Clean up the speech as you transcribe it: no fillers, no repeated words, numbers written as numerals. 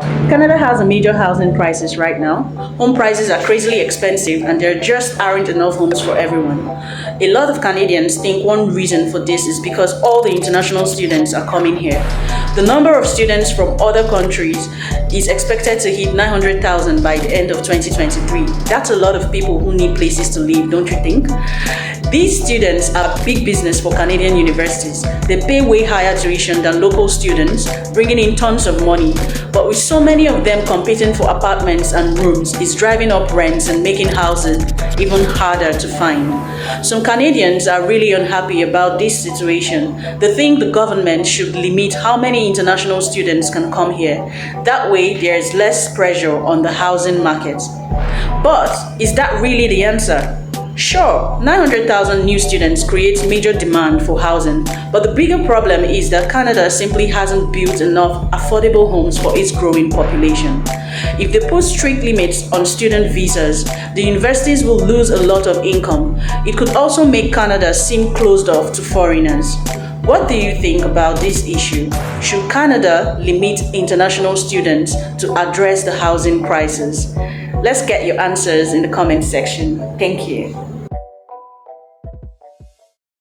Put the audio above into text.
Canada has a major housing crisis right now. Home prices are crazily expensive and there just aren't enough homes for everyone. A lot of Canadians think one reason for this is because all the international students are coming here. The number of students from other countries is expected to hit 900,000 by the end of 2023. That's a lot of people who need places to live, don't you think? These students are big business for Canadian universities. They pay way higher tuition than local students, bringing in tons of money. But with so many of them competing for apartments and rooms, it's driving up rents and making houses even harder to find. Some Canadians are really unhappy about this situation. They think the government should limit how many international students can come here. That way, there is less pressure on the housing market. But is that really the answer? Sure, 900,000 new students creates major demand for housing, but the bigger problem is that Canada simply hasn't built enough affordable homes for its growing population. If they put strict limits on student visas, the universities will lose a lot of income. It could also make Canada seem closed off to foreigners. What do you think about this issue? Should Canada limit international students to address the housing crisis? Let's get your answers in the comment section. Thank you.